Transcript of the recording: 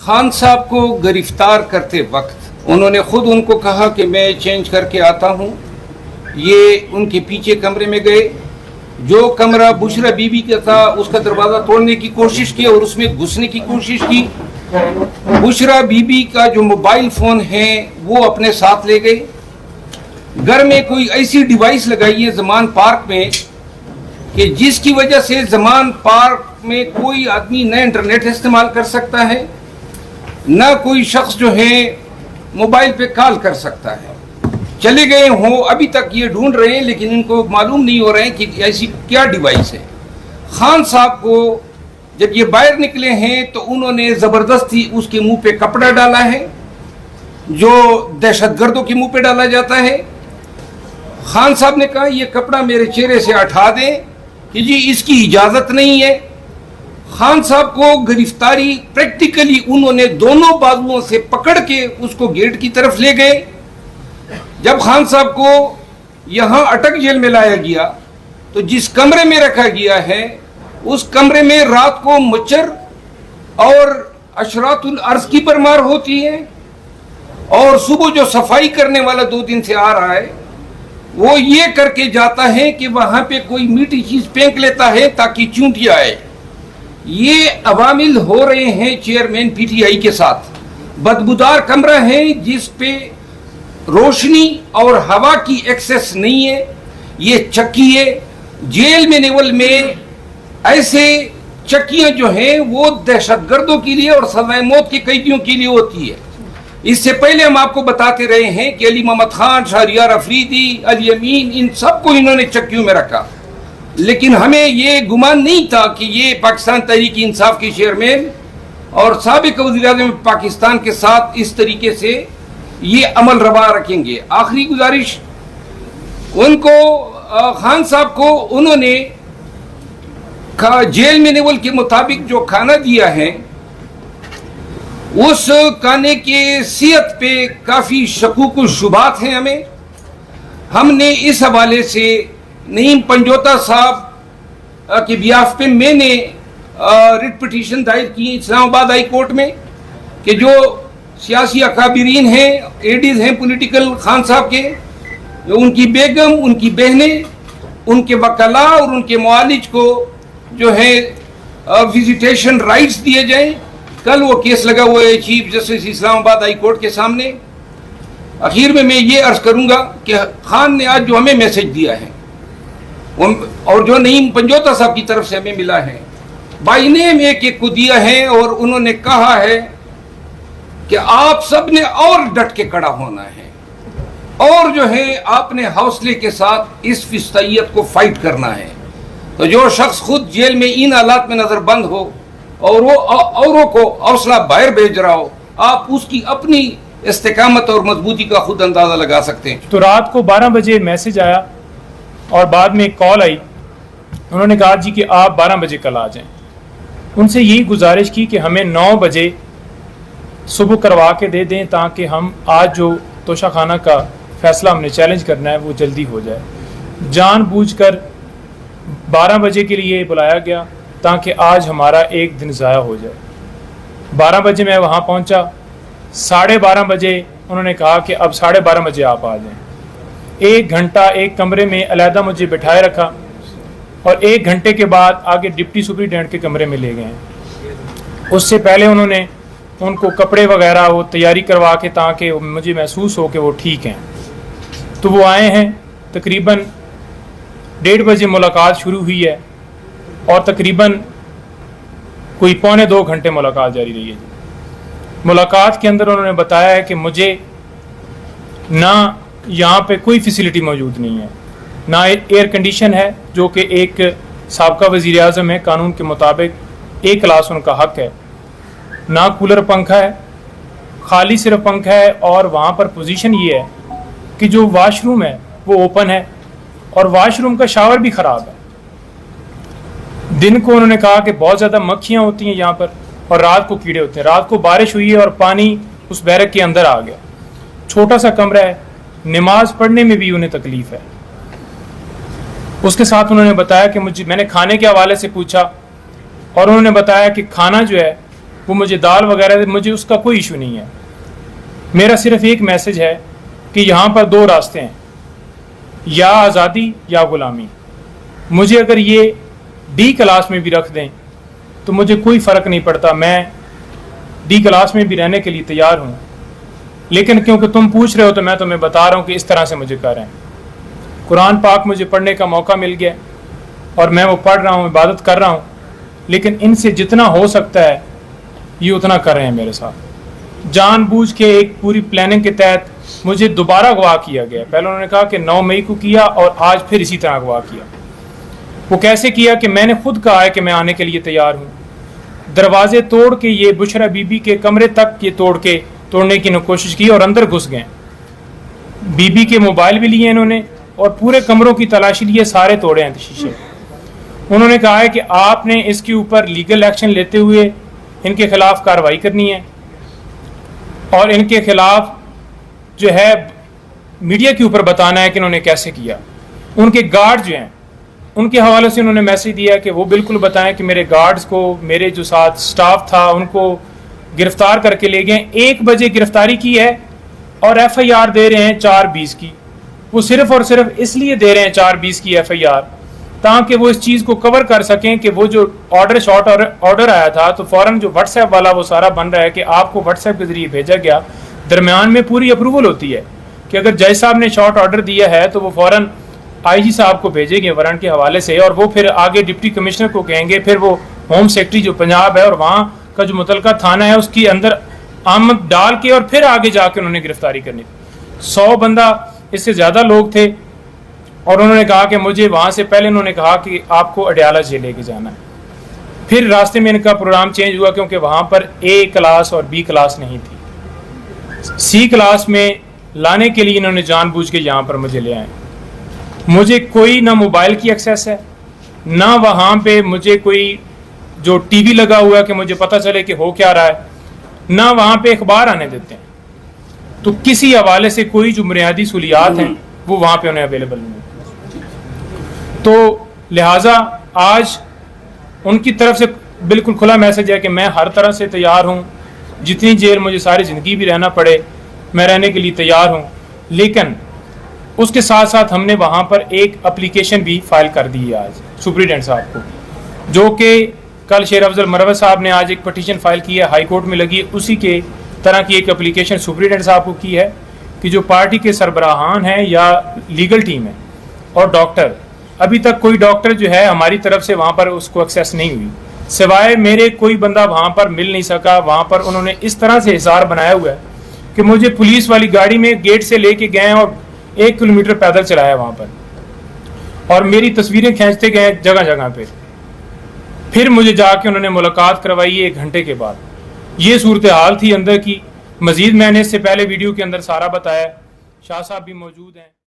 खान साहब को गिरफ्तार करते वक्त उन्होंने खुद उनको कहा कि मैं चेंज करके आता हूँ। ये उनके पीछे कमरे में गए, जो कमरा बुशरा बीबी का था उसका दरवाज़ा तोड़ने की कोशिश की और उसमें घुसने की कोशिश की। बुशरा बीबी का जो मोबाइल फ़ोन है वो अपने साथ ले गए। घर में कोई ऐसी डिवाइस लगाई है ज़मान पार्क में कि जिसकी वजह से ज़मान पार्क में कोई आदमी न इंटरनेट इस्तेमाल कर सकता है, न कोई शख्स जो है मोबाइल पे कॉल कर सकता है। चले गए हों, अभी तक ये ढूंढ रहे हैं लेकिन इनको मालूम नहीं हो रहे हैं कि ऐसी क्या डिवाइस है। खान साहब को जब ये बाहर निकले हैं तो उन्होंने ज़बरदस्ती उसके मुंह पे कपड़ा डाला है जो दहशतगर्दों के मुंह पे डाला जाता है। खान साहब ने कहा ये कपड़ा मेरे चेहरे से हटा दें कि जी इसकी इजाज़त नहीं है। खान साहब को गिरफ्तारी प्रैक्टिकली उन्होंने दोनों बाजुओं से पकड़ के उसको गेट की तरफ ले गए। जब खान साहब को यहाँ अटक जेल में लाया गया तो जिस कमरे में रखा गया है उस कमरे में रात को मच्छर और अशरातुल अर्ज की परमार होती है और सुबह जो सफाई करने वाला 2 दिन से आ रहा है वो ये करके जाता है कि वहाँ पे कोई मीठी चीज़ फेंक लेता है ताकि चूंटियाँ आए। ये अवामिल हो रहे हैं चेयरमैन पीटीआई के साथ। बदबूदार कमरा है जिस पे रोशनी और हवा की एक्सेस नहीं है। ये चक्की है। जेल में नेवल में ऐसे चक्कियां जो हैं वो दहशतगर्दों के लिए और सजाए मौत के कैदियों के लिए होती है। इससे पहले हम आपको बताते रहे हैं कि अली मोहम्मद खान, शहरियार अफरीदी, अली अमीन, इन सबको इन्होंने चक्कियों में रखा, लेकिन हमें ये गुमान नहीं था कि ये पाकिस्तान तहरीक इंसाफ के चेयरमैन और साबिक वज़ीर-ए-आज़म पाकिस्तान के साथ इस तरीके से ये अमल रवा रखेंगे। आखिरी गुजारिश उनको, खान साहब को उन्होंने जेल में नेवल के मुताबिक जो खाना दिया है उस खाने के सेहत पे काफ़ी शकूक व शुबात हैं। हमने इस हवाले से नईम पंजोता साहब के बियाफ पे मैंने रिट पिटीशन दायर की इस्लामाबाद हाई कोर्ट में कि जो सियासी अकाबिरीन हैं, एडीज हैं पॉलिटिकल खान साहब के, उनकी बेगम, उनकी बहनें, उनके वकला और उनके मुआलिज को जो है विजिटेशन राइट्स दिए जाएं। कल वो केस लगा हुआ है chief justice Islamabad high court के सामने। आखिर में मैं ये अर्ज करूंगा कि खान ने आज जो हमें मैसेज दिया है और जो नईम पंजोता साहब की तरफ से हमें मिला है, बाई नेम एक को दिया है और उन्होंने कहा है कि आप सब ने और डट के खड़ा होना है और जो है आपने हौसले के साथ इस फिस्तैयत को फाइट करना है। तो जो शख्स खुद जेल में इन हालात में नजरबंद हो और वो औरों को हौसला बाहर भेज रहा हो, आप उसकी अपनी इस्तेकामत और मजबूती का खुद अंदाजा लगा सकते हैं। तो रात को 12 बजे मैसेज आया और बाद में एक कॉल आई। उन्होंने कहा जी कि आप 12 बजे कल आ जाएं। उनसे यही गुजारिश की कि हमें 9 बजे सुबह करवा के दे दें ताकि हम आज जो तोशाखाना का फैसला हमने चैलेंज करना है वो जल्दी हो जाए। जानबूझकर 12 बजे के लिए बुलाया गया ताकि आज हमारा एक दिन ज़ाया हो जाए। 12 बजे मैं वहाँ पहुँचा। 12:30 बजे उन्होंने कहा कि अब 12:30 बजे आप आ जाएं। 1 घंटा एक कमरे में अलहदा मुझे बिठाए रखा और 1 घंटे के बाद आगे डिप्टी सुपरिटेंडेंट के कमरे में ले गए। उससे पहले उन्होंने उनको कपड़े वगैरह वो तैयारी करवा के ताकि मुझे महसूस हो कि वो ठीक हैं। तो वो आए हैं। तकरीबन 1:30 बजे मुलाकात शुरू हुई है और तकरीबन कोई 1.25 घंटे मुलाकात जारी रही है। मुलाकात के अंदर उन्होंने बताया है कि मुझे ना यहाँ पे कोई फैसिलिटी मौजूद नहीं है, ना एयर कंडीशन है जो कि एक साबका वज़ीर आज़म है, कानून के मुताबिक एक क्लास उनका हक है, ना कूलर पंखा है, खाली सिर्फ पंखा है। और वहाँ पर पोजीशन ये है कि जो वाशरूम है वो ओपन है और वाशरूम का शावर भी ख़राब है। दिन को उन्होंने कहा कि बहुत ज़्यादा मक्खियाँ होती हैं यहाँ पर और रात को कीड़े होते हैं। रात को बारिश हुई है और पानी उस बैरक के अंदर आ गया। छोटा सा कमरा है, नमाज पढ़ने में भी उन्हें तकलीफ़ है। उसके साथ उन्होंने बताया कि मैंने खाने के हवाले से पूछा और उन्होंने बताया कि खाना जो है वो मुझे दाल वगैरह दे, मुझे उसका कोई इशू नहीं है। मेरा सिर्फ एक मैसेज है कि यहाँ पर दो रास्ते हैं, या आज़ादी या ग़ुलामी। मुझे अगर ये डी क्लास में भी रख दें तो मुझे कोई फ़र्क नहीं पड़ता, मैं डी क्लास में भी रहने के लिए तैयार हूँ। लेकिन क्योंकि तुम पूछ रहे हो तो मैं तुम्हें बता रहा हूँ कि इस तरह से मुझे कर रहे हैं। कुरान पाक मुझे पढ़ने का मौका मिल गया और मैं वो पढ़ रहा हूँ, इबादत कर रहा हूँ, लेकिन इनसे जितना हो सकता है ये उतना कर रहे हैं मेरे साथ। जानबूझ के एक पूरी प्लानिंग के तहत मुझे दोबारा अगवा किया गया। पहले उन्होंने कहा कि 9 मई को किया और आज फिर इसी तरह अगवा किया। वो कैसे किया कि मैंने खुद कहा है कि मैं आने के लिए तैयार हूँ। दरवाजे तोड़ के ये बुशरा बीबी के कमरे तक ये तोड़ने की कोशिश की और अंदर घुस गए। बीबी के मोबाइल भी लिए इन्होंने और पूरे कमरों की तलाशी लिए, सारे तोड़े हैं शीशे। उन्होंने कहा है कि आपने इसके ऊपर लीगल एक्शन लेते हुए इनके खिलाफ कार्रवाई करनी है और इनके खिलाफ जो है मीडिया के ऊपर बताना है कि इन्होंने कैसे किया। उनके गार्ड जो हैं उनके हवाले से उन्होंने मैसेज दिया कि वो बिल्कुल बताएं कि मेरे गार्ड्स को, मेरे जो साथ स्टाफ था उनको गिरफ्तार करके ले गए। 1 बजे गिरफ्तारी की है और FIR दे रहे हैं 4:20 की। वो सिर्फ और सिर्फ इसलिए दे रहे हैं 4:20 की FIR ताकि वो इस चीज़ को कवर कर सकें कि वो जो ऑर्डर आया था तो फ़ौरन जो व्हाट्सएप वाला वो सारा बन रहा है कि आपको व्हाट्सएप के ज़रिए भेजा गया। दरमियान में पूरी अप्रूवल होती है कि अगर जज साहब ने शॉर्ट ऑर्डर दिया है तो वो फ़ौरन IG साहब को भेजेंगे वारंट के हवाले से और वो फिर आगे डिप्टी कमिश्नर को कहेंगे, फिर वो होम सेक्रेटरी जो पंजाब है और वहाँ का जो मुतलका थाना है उसके अंदर आमद डाल के और फिर आगे जाके उन्होंने गिरफ्तारी करनी। 100 बंदा, इससे ज़्यादा लोग थे और उन्होंने कहा कि मुझे वहाँ से पहले उन्होंने कहा कि आपको अडयाला जेल लेके जाना है। फिर रास्ते में इनका प्रोग्राम चेंज हुआ क्योंकि वहाँ पर A क्लास और B क्लास नहीं थी। C क्लास में लाने के लिए इन्होंने जानबूझ के यहाँ पर मुझे ले आए। मुझे कोई ना मोबाइल की एक्सेस है, ना वहाँ पे मुझे कोई जो TV लगा हुआ है कि मुझे पता चले कि हो क्या रहा है, ना वहाँ पे अखबार आने देते हैं। तो किसी हवाले से कोई जो बुनियादी सहूलियात हैं वो वहाँ पे उन्हें अवेलेबल नहीं। तो लिहाजा आज उनकी तरफ से बिल्कुल खुला मैसेज है कि मैं हर तरह से तैयार हूँ। जितनी जेल मुझे सारी ज़िंदगी भी रहना पड़े मैं रहने के लिए तैयार हूँ। लेकिन उसके साथ साथ हमने वहाँ पर एक एप्लीकेशन भी फाइल कर दी है आज सुप्रीडेंट साहब को, जो कि कल शेर अफजल मरवत साहब ने आज एक पटिशन फाइल की है, हाई कोर्ट में लगी है। उसी के तरह की एक एप्लीकेशन सुप्रीडेंट साहब को की है कि जो पार्टी के सरबराहान हैं या लीगल टीम है और डॉक्टर, अभी तक कोई डॉक्टर जो है हमारी तरफ से वहाँ पर उसको एक्सेस नहीं हुई, सिवाय मेरे कोई बंदा वहाँ पर मिल नहीं सका। वहाँ पर उन्होंने इस तरह से हिसार बनाया हुआ है कि मुझे पुलिस वाली गाड़ी में गेट से लेके गए और 1 किलोमीटर पैदल चलाया वहाँ पर और मेरी तस्वीरें खींचते गए जगह जगह पे। फिर मुझे जाके उन्होंने मुलाकात करवाई 1 घंटे के बाद। ये सूरत हाल थी अंदर की। मजीद मैंने इससे पहले वीडियो के अंदर सारा बताया, शाह साहब भी मौजूद हैं।